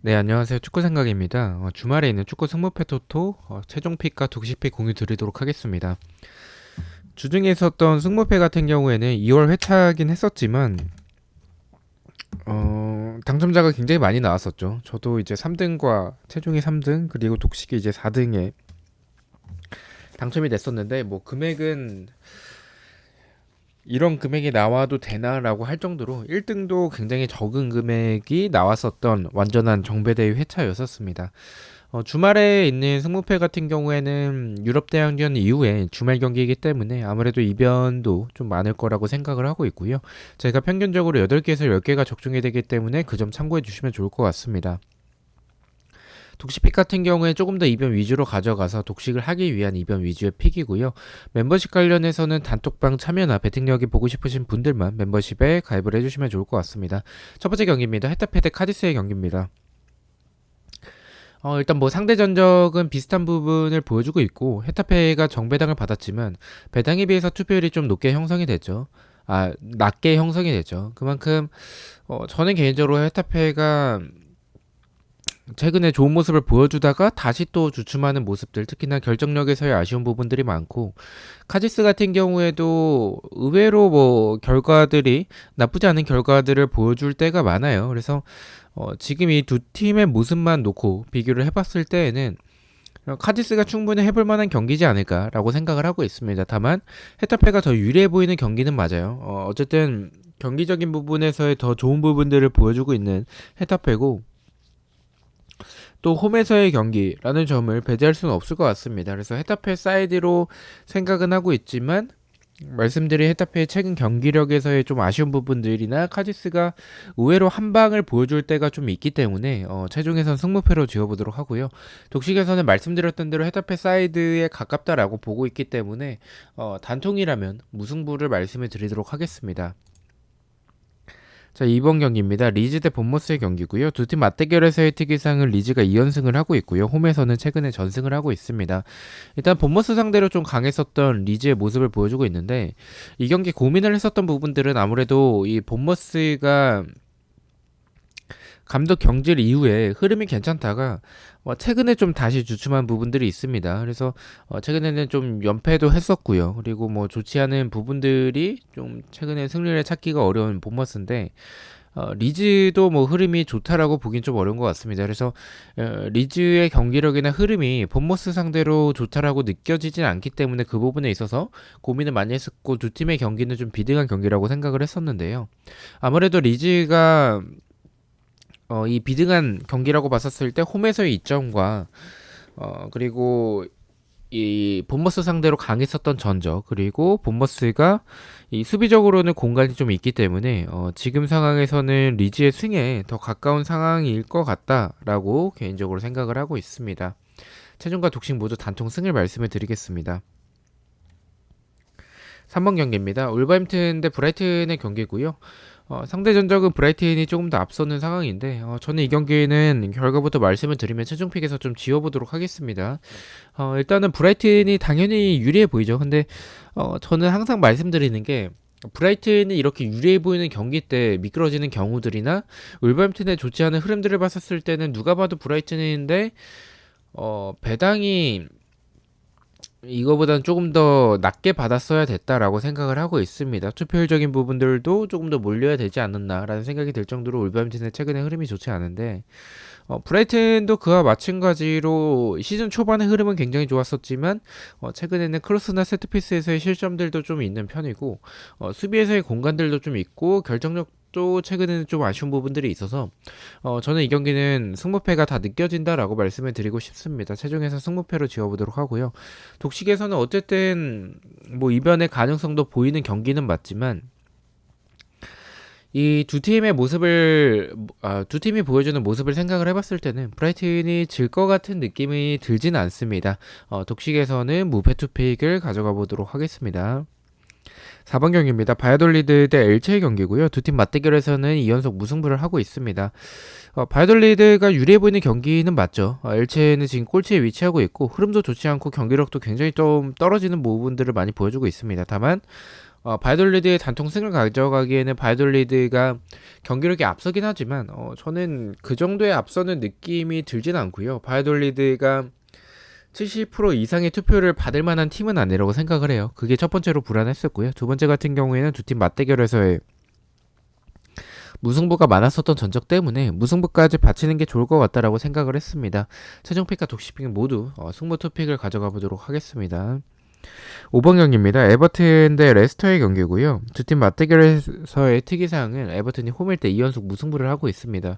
네, 안녕하세요. 축구 생각입니다. 주말에 있는 축구 승부패 토토 최종픽과 독식픽 공유 드리도록 하겠습니다. 주중에 있었던 승부패 같은 경우에는 2월 회차긴 했었지만 당첨자가 굉장히 많이 나왔었죠. 저도 이제 3등과 최종이 3등 그리고 독식이 이제 4등에 당첨이 됐었는데 뭐 금액은 이런 금액이 나와도 되나라고 할 정도로 1등도 굉장히 적은 금액이 나왔었던 완전한 정배대회 회차였었습니다. 주말에 있는 승무패 같은 경우에는 유럽 대항전 이후에 주말 경기이기 때문에 아무래도 이변도 좀 많을 거라고 생각을 하고 있고요. 제가 평균적으로 8개에서 10개가 적중이 되기 때문에 그 점 참고해 주시면 좋을 것 같습니다. 독식픽 같은 경우에 조금 더 이변 위주로 가져가서 독식을 하기 위한 이변 위주의 픽이고요. 멤버십 관련해서는 단톡방 참여나 배팅력이 보고 싶으신 분들만 멤버십에 가입을 해주시면 좋을 것 같습니다. 첫 번째 경기입니다. 헤타페 대 카디스의 경기입니다. 일단 뭐 상대 전적은 비슷한 부분을 보여주고 있고 헤타페가 정배당을 받았지만 배당에 비해서 투표율이 좀 높게 형성이 됐죠. 낮게 형성이 됐죠. 그만큼 저는 개인적으로 헤타페가 최근에 좋은 모습을 보여주다가 다시 또 주춤하는 모습들, 특히나 결정력에서의 아쉬운 부분들이 많고 카지스 같은 경우에도 의외로 뭐 결과들이 나쁘지 않은 결과들을 보여줄 때가 많아요. 그래서 지금 이 두 팀의 모습만 놓고 비교를 해봤을 때에는 카디스가 충분히 해볼 만한 경기지 않을까라고 생각을 하고 있습니다. 다만 헤타페가 더 유리해 보이는 경기는 맞아요. 어쨌든 경기적인 부분에서의 더 좋은 부분들을 보여주고 있는 헤타페고 또 홈에서의 경기라는 점을 배제할 수는 없을 것 같습니다. 그래서 헤타페 사이드로 생각은 하고 있지만 말씀드린 헤타페의 최근 경기력에서의 좀 아쉬운 부분들이나 카디스가 의외로 한 방을 보여줄 때가 좀 있기 때문에 최종에선 승무패로 지어보도록 하고요. 독식에서는 말씀드렸던 대로 헤타페 사이드에 가깝다라고 보고 있기 때문에 단통이라면 무승부를 말씀을 드리도록 하겠습니다. 자, 이번 경기입니다. 리즈 대 본머스의 경기고요. 두 팀 맞대결에서의 특이상은 리즈가 2연승을 하고 있고요. 홈에서는 최근에 전승을 하고 있습니다. 일단 본머스 상대로 좀 강했었던 리즈의 모습을 보여주고 있는데 이 경기 고민을 했었던 부분들은 아무래도 이 본머스가 감독 경질 이후에 흐름이 괜찮다가 최근에 좀 다시 주춤한 부분들이 있습니다. 그래서 최근에는 좀 연패도 했었고요. 그리고 뭐 좋지 않은 부분들이 좀 최근에 승리를 찾기가 어려운 본머스인데 리즈도 뭐 흐름이 좋다라고 보긴 좀 어려운 것 같습니다. 그래서 리즈의 경기력이나 흐름이 본머스 상대로 좋다라고 느껴지진 않기 때문에 그 부분에 있어서 고민을 많이 했었고 두 팀의 경기는 좀 비등한 경기라고 생각을 했었는데요. 아무래도 리즈가 이 비등한 경기라고 봤었을 때 홈에서의 이점과 그리고 이 본머스 상대로 강했었던 전적 그리고 본머스가 이 수비적으로는 공간이 좀 있기 때문에 지금 상황에서는 리즈의 승에 더 가까운 상황일 것 같다라고 개인적으로 생각을 하고 있습니다. 최종과 독식 모두 단통 승을 말씀을 드리겠습니다. 3번 경기입니다. 울버햄튼 대 브라이튼의 경기고요. 상대 전적은 브라이튼이 조금 더 앞서는 상황인데 저는 이 경기는 결과부터 말씀을 드리면 최종픽에서 좀 지워보도록 하겠습니다. 일단은 브라이튼이 당연히 유리해 보이죠. 근데 저는 항상 말씀드리는 게 브라이튼이 이렇게 유리해 보이는 경기 때 미끄러지는 경우들이나 울버햄튼의 좋지 않은 흐름들을 봤었을 때는 누가 봐도 브라이튼인데 배당이 이거보다는 조금 더 낮게 받았어야 됐다라고 생각을 하고 있습니다. 투표율적인 부분들도 조금 더 몰려야 되지 않았나라는 생각이 들 정도로 울버햄튼의 최근의 흐름이 좋지 않은데 브라이튼도 그와 마찬가지로 시즌 초반의 흐름은 굉장히 좋았었지만 최근에는 크로스나 세트피스에서의 실점들도 좀 있는 편이고 수비에서의 공간들도 좀 있고 결정력도 최근에는 좀 아쉬운 부분들이 있어서 저는 이 경기는 승무패가 다 느껴진다라고 말씀을 드리고 싶습니다. 최종에서 승무패로 지어보도록 하고요. 독식에서는 어쨌든 뭐 이변의 가능성도 보이는 경기는 맞지만 이 두 팀의 모습을 두 팀이 보여주는 모습을 생각을 해봤을 때는 브라이튼이 질 것 같은 느낌이 들지는 않습니다. 독식에서는 무패 투픽을 가져가 보도록 하겠습니다. 4번 경기입니다. 바이돌리드 대 엘체의 경기고요. 두 팀 맞대결에서는 2연속 무승부를 하고 있습니다. 바이돌리드가 유리해 보이는 경기는 맞죠. 엘체는 지금 꼴찌에 위치하고 있고 흐름도 좋지 않고 경기력도 굉장히 좀 떨어지는 부분들을 많이 보여주고 있습니다. 다만 바이돌리드의 단통 승을 가져가기에는 바이돌리드가 경기력이 앞서긴 하지만 저는 그 정도의 앞서는 느낌이 들진 않고요. 바이돌리드가 70% 이상의 투표를 받을 만한 팀은 아니라고 생각을 해요. 그게 첫 번째로 불안했었고요. 두 번째 같은 경우에는 두 팀 맞대결에서의 무승부가 많았었던 전적 때문에 무승부까지 바치는 게 좋을 것 같다라고 생각을 했습니다. 최종 픽과 독시픽 모두 승부 투픽을 가져가 보도록 하겠습니다. 5번 경기입니다. 에버튼 대 레스터의 경기고요. 두 팀 맞대결에서의 특이사항은 에버튼이 홈일 때 2연속 무승부를 하고 있습니다.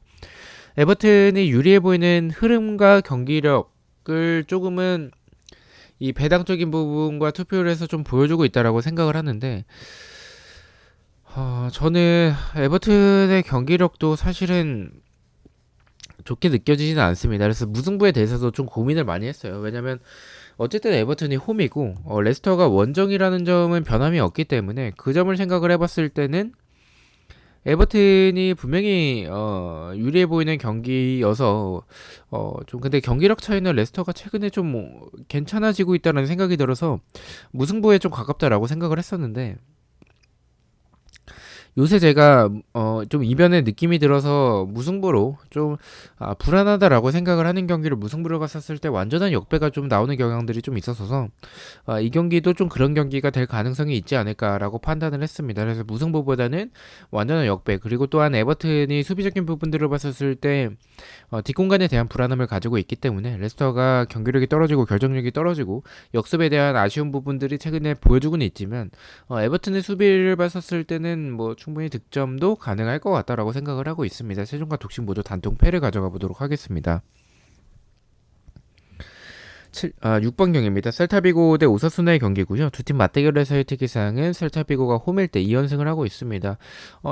에버튼이 유리해 보이는 흐름과 경기력을 조금은 이 배당적인 부분과 투표를 해서 좀 보여주고 있다라고 생각을 하는데 저는 에버튼의 경기력도 사실은 좋게 느껴지지는 않습니다. 그래서 무승부에 대해서도 좀 고민을 많이 했어요. 왜냐면 어쨌든 에버튼이 홈이고 레스터가 원정이라는 점은 변함이 없기 때문에 그 점을 생각을 해봤을 때는 에버튼이 분명히 유리해 보이는 경기여서 좀 근데 경기력 차이는 레스터가 최근에 좀 뭐 괜찮아지고 있다는 생각이 들어서 무승부에 좀 가깝다라고 생각을 했었는데 요새 제가 좀 이변의 느낌이 들어서 무승부로 좀 불안하다라고 생각을 하는 경기를 무승부로 갔었을 때 완전한 역배가 좀 나오는 경향들이 좀 있어서 이 경기도 좀 그런 경기가 될 가능성이 있지 않을까라고 판단을 했습니다. 그래서 무승부보다는 완전한 역배 그리고 또한 에버튼이 수비적인 부분들을 봤었을 때 뒷공간에 대한 불안함을 가지고 있기 때문에 레스터가 경기력이 떨어지고 결정력이 떨어지고 역습에 대한 아쉬운 부분들이 최근에 보여주고는 있지만 에버튼의 수비를 봤었을 때는 뭐 충분히 득점도 가능할 것 같다라고 생각을 하고 있습니다. 최종과 독식 모두 단통 패를 가져가 보도록 하겠습니다. 6번 경기입니다. 셀타비고 대 오사수나의 경기고요. 두 팀 맞대결에서의 특이사항은 셀타비고가 홈일 때 2연승을 하고 있습니다.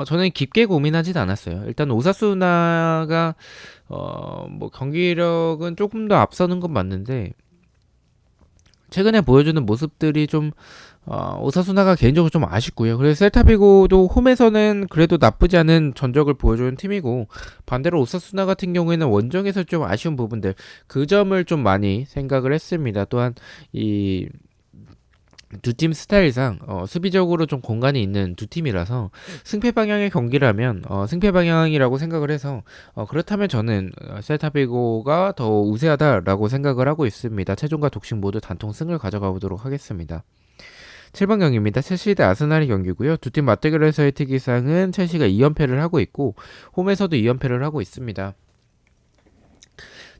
저는 깊게 고민하진 않았어요. 일단 오사수나가 뭐 경기력은 조금 더 앞서는 건 맞는데 최근에 보여주는 모습들이 좀 오사수나가 개인적으로 좀 아쉽고요. 그래서 셀타비고도 홈에서는 그래도 나쁘지 않은 전적을 보여주는 팀이고 반대로 오사수나 같은 경우에는 원정에서 좀 아쉬운 부분들 그 점을 좀 많이 생각을 했습니다. 또한 이 두 팀 스타일상 수비적으로 좀 공간이 있는 두 팀이라서 승패 방향의 경기라면 승패 방향이라고 생각을 해서 그렇다면 저는 셀타비고가 더 우세하다라고 생각을 하고 있습니다. 최종과 독식 모두 단통 승을 가져가 보도록 하겠습니다. 7번 경기입니다. 첼시 대 아스날의 경기고요. 두 팀 맞대결에서의 특이사항은 첼시가 2연패를 하고 있고 홈에서도 2연패를 하고 있습니다.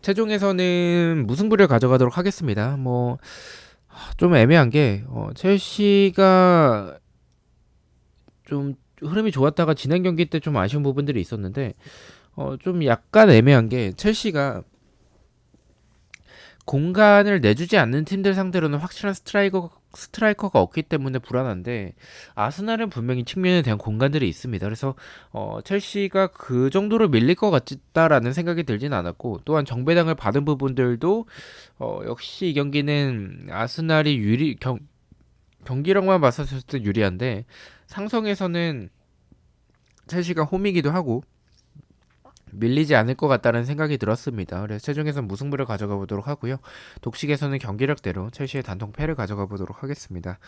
최종에서는 무승부를 가져가도록 하겠습니다. 뭐 좀 애매한 게 첼시가 좀 흐름이 좋았다가 지난 경기 때 좀 아쉬운 부분들이 있었는데 좀 약간 애매한 게 첼시가 공간을 내주지 않는 팀들 상대로는 확실한 스트라이커가 없기 때문에 불안한데 아스날은 분명히 측면에 대한 공간들이 있습니다. 그래서 첼시가 그 정도로 밀릴 것 같다라는 생각이 들진 않았고 또한 정배당을 받은 부분들도 역시 이 경기는 아스날이 경기력만 봤었을 때 유리한데 상성에서는 첼시가 홈이기도 하고 밀리지 않을 것 같다는 생각이 들었습니다. 그래서 최종에서는 무승부를 가져가 보도록 하고요. 독식에서는 경기력대로 첼시의 단통 패를 가져가 보도록 하겠습니다.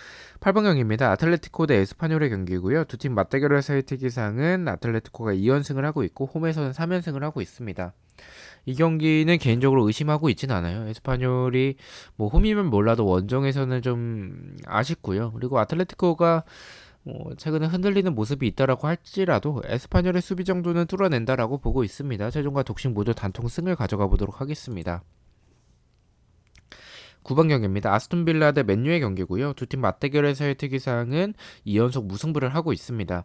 8번 경기입니다. 아틀레티코 대 에스파뇰의 경기고요. 두 팀 맞대결에서의 특이사항은 아틀레티코가 2연승을 하고 있고 홈에서는 3연승을 하고 있습니다. 이 경기는 개인적으로 의심하고 있진 않아요. 에스파뇰이 뭐 홈이면 몰라도 원정에서는 좀 아쉽고요. 그리고 아틀레티코가 최근에 흔들리는 모습이 있다라고 할지라도 에스파뇰의 수비 정도는 뚫어낸다라고 보고 있습니다. 최종과 독식 모두 단통 승을 가져가 보도록 하겠습니다. 9번 경기입니다. 아스톤 빌라 대 맨유의 경기고요. 두 팀 맞대결에서의 특이사항은 2연속 무승부를 하고 있습니다.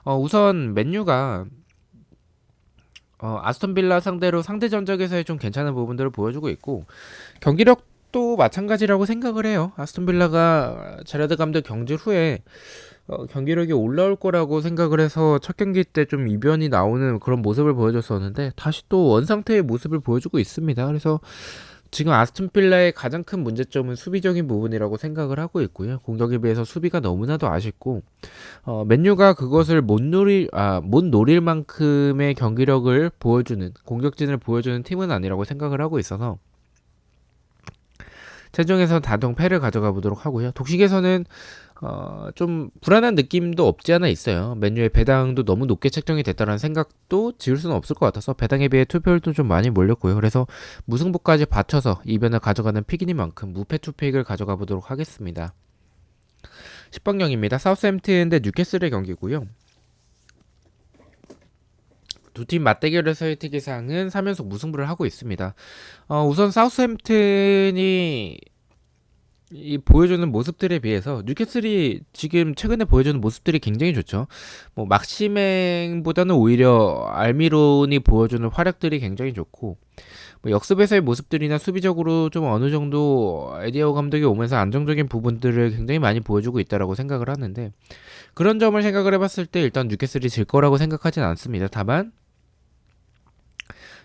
우선 맨유가 아스톤 빌라 상대로 상대 전적에서의 좀 괜찮은 부분들을 보여주고 있고 경기력도 마찬가지라고 생각을 해요. 아스톤 빌라가 제라드 감독 경질 후에 경기력이 올라올 거라고 생각을 해서 첫 경기 때 좀 이변이 나오는 그런 모습을 보여줬었는데 다시 또 원상태의 모습을 보여주고 있습니다. 그래서 지금 아스톤 빌라의 가장 큰 문제점은 수비적인 부분이라고 생각을 하고 있고요. 공격에 비해서 수비가 너무나도 아쉽고 맨유가 그것을 못 노릴 만큼의 경기력을 보여주는 공격진을 보여주는 팀은 아니라고 생각을 하고 있어서 최종에서 단통 패를 가져가 보도록 하고요. 독식에서는 좀 불안한 느낌도 없지 않아 있어요. 맨유의 배당도 너무 높게 책정이 됐다는 생각도 지울 수는 없을 것 같아서 배당에 비해 투표율도 좀 많이 몰렸고요. 그래서 무승부까지 받쳐서 이변을 가져가는 픽이니만큼 무패 투픽을 가져가 보도록 하겠습니다. 10번경입니다. 사우스햄튼 대 뉴캐슬의 경기고요. 두 팀 맞대결에서의 특이사항은 3연속 무승부를 하고 있습니다. 우선 사우스햄튼이 이 보여주는 모습들에 비해서 뉴캐슬이 지금 최근에 보여주는 모습들이 굉장히 좋죠. 뭐 막시맹보다는 오히려 알미론이 보여주는 활약들이 굉장히 좋고, 뭐 역습에서의 모습들이나 수비적으로 좀 어느 정도 에디어 감독이 오면서 안정적인 부분들을 굉장히 많이 보여주고 있다라고 생각을 하는데, 그런 점을 생각을 해봤을 때 일단 뉴캐슬이 질 거라고 생각하진 않습니다. 다만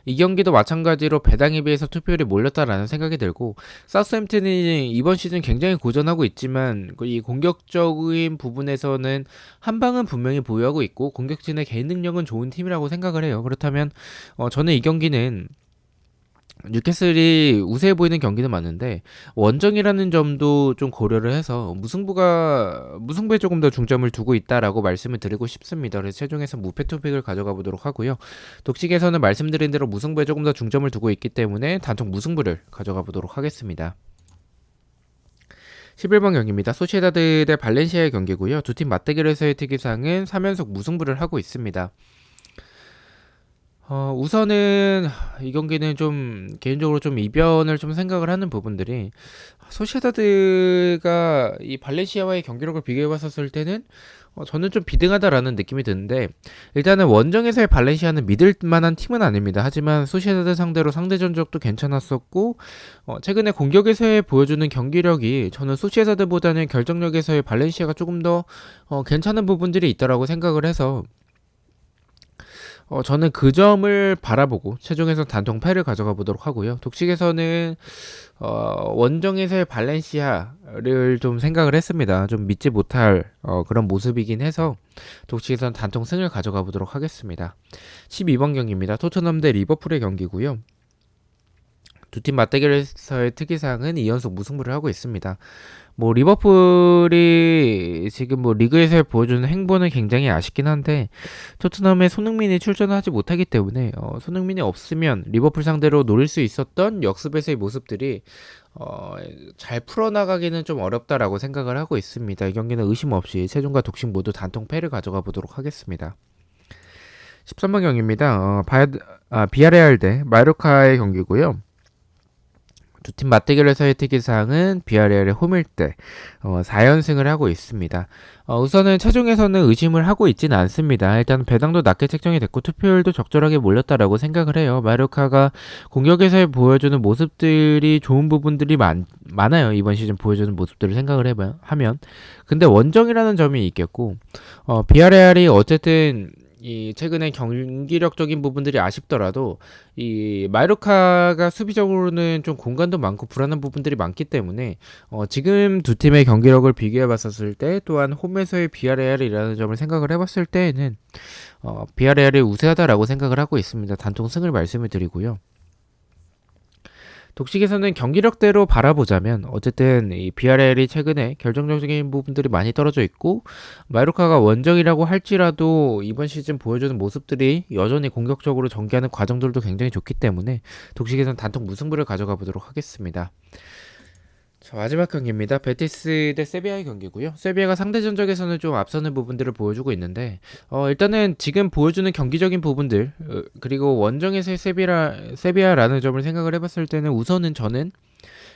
이 경기도 마찬가지로 배당에 비해서 투표율이 몰렸다라는 생각이 들고, 사우스햄튼이 이번 시즌 굉장히 고전하고 있지만 이 공격적인 부분에서는 한 방은 분명히 보유하고 있고 공격진의 개인 능력은 좋은 팀이라고 생각을 해요. 그렇다면 저는 이 경기는 뉴캐슬이 우세해 보이는 경기는 맞는데 원정이라는 점도 좀 고려를 해서 무승부에 조금 더 중점을 두고 있다라고 말씀을 드리고 싶습니다. 그래서 최종에서 무패 투픽을 가져가 보도록 하고요. 독식에서는 말씀드린 대로 무승부에 조금 더 중점을 두고 있기 때문에 단독 무승부를 가져가 보도록 하겠습니다. 11번 경기입니다. 소시에다드 대 발렌시아의 경기고요. 두 팀 맞대결에서의 특이사항은 3연속 무승부를 하고 있습니다. 우선은 이 경기는 좀 개인적으로 좀 이변을 좀 생각을 하는 부분들이, 소시에다드가 이 발렌시아와의 경기력을 비교해 봤었을 때는 저는 좀 비등하다라는 느낌이 드는데, 일단은 원정에서의 발렌시아는 믿을 만한 팀은 아닙니다. 하지만 소시에다드 상대로 상대 전적도 괜찮았었고, 최근에 공격에서의 보여주는 경기력이 저는 소시에다드보다는 결정력에서의 발렌시아가 조금 더 괜찮은 부분들이 있다라고 생각을 해서 저는 그 점을 바라보고 최종에서 단통 패를 가져가 보도록 하고요. 독식에서는 원정에서의 발렌시아를 좀 생각을 했습니다. 좀 믿지 못할 그런 모습이긴 해서 독식에서는 단통 승을 가져가 보도록 하겠습니다. 12번 경기입니다. 토트넘 대 리버풀의 경기고요. 두 팀 맞대결에서의 특이사항은 2연속 무승부를 하고 있습니다. 뭐 리버풀이 지금 뭐 리그에서 보여주는 행보는 굉장히 아쉽긴 한데, 토트넘의 손흥민이 출전하지 못하기 때문에 손흥민이 없으면 리버풀 상대로 노릴 수 있었던 역습에서의 모습들이 잘 풀어나가기는 좀 어렵다라고 생각을 하고 있습니다. 이 경기는 의심 없이 최종과 독식 모두 단통 패를 가져가 보도록 하겠습니다. 13번 경기입니다. 비아레알 대 마요르카의 경기고요. 두 팀 맞대결에서의 특이사항은 비아레알의 홈일 때 4연승을 하고 있습니다. 우선은 최종에서는 의심을 하고 있지는 않습니다. 일단 배당도 낮게 책정이 됐고 투표율도 적절하게 몰렸다라고 생각을 해요. 마요르카가 공격에서 보여주는 모습들이 좋은 부분들이 많아요. 이번 시즌 보여주는 모습들을 생각을 하면. 근데 원정이라는 점이 있겠고, 비아레알이 어쨌든 이 최근에 경기력적인 부분들이 아쉽더라도 이 마요르카가 수비적으로는 좀 공간도 많고 불안한 부분들이 많기 때문에 지금 두 팀의 경기력을 비교해 봤었을 때, 또한 홈에서의 비아레알이라는 점을 생각을 해봤을 때에는 비아레알이 우세하다라고 생각을 하고 있습니다. 단통 승을 말씀을 드리고요. 독식에서는 경기력대로 바라보자면 어쨌든 이 비아레알이 최근에 결정적인 부분들이 많이 떨어져 있고, 마요르카가 원정이라고 할지라도 이번 시즌 보여주는 모습들이 여전히 공격적으로 전개하는 과정들도 굉장히 좋기 때문에 독식에서는 단통 무승부를 가져가 보도록 하겠습니다. 자, 마지막 경기입니다. 베티스 대 세비야의 경기고요. 세비야가 상대 전적에서는 좀 앞서는 부분들을 보여주고 있는데, 일단은 지금 보여주는 경기적인 부분들, 그리고 원정에서의 세비야라는 점을 생각을 해봤을 때는 우선은 저는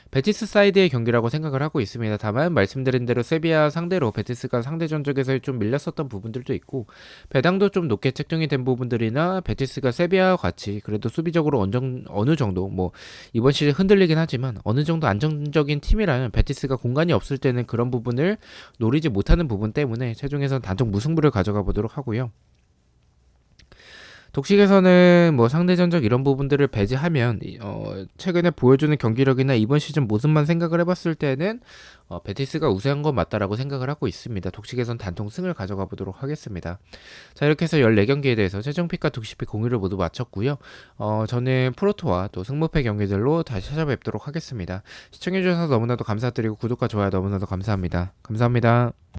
베티스 사이드의 경기라고 생각을 하고 있습니다. 다만 말씀드린 대로 세비야 상대로 베티스가 상대 전적에서 좀 밀렸었던 부분들도 있고, 배당도 좀 높게 책정이 된 부분들이나 베티스가 세비야와 같이 그래도 수비적으로 어느 정도 뭐 이번 시즌 흔들리긴 하지만 어느 정도 안정적인 팀이라면 베티스가 공간이 없을 때는 그런 부분을 노리지 못하는 부분 때문에 최종에서는 단독 무승부를 가져가 보도록 하고요. 독식에서는 뭐 상대 전적 이런 부분들을 배제하면 최근에 보여주는 경기력이나 이번 시즌 모습만 생각을 해봤을 때는 베티스가 우세한 건 맞다라고 생각을 하고 있습니다. 독식에선 단통 승을 가져가 보도록 하겠습니다. 자, 이렇게 해서 14경기에 대해서 최종픽과 독식픽 공유를 모두 마쳤고요. 저는 프로토와 또 승무패 경기들로 다시 찾아뵙도록 하겠습니다. 시청해주셔서 너무나도 감사드리고 구독과 좋아요 너무나도 감사합니다. 감사합니다.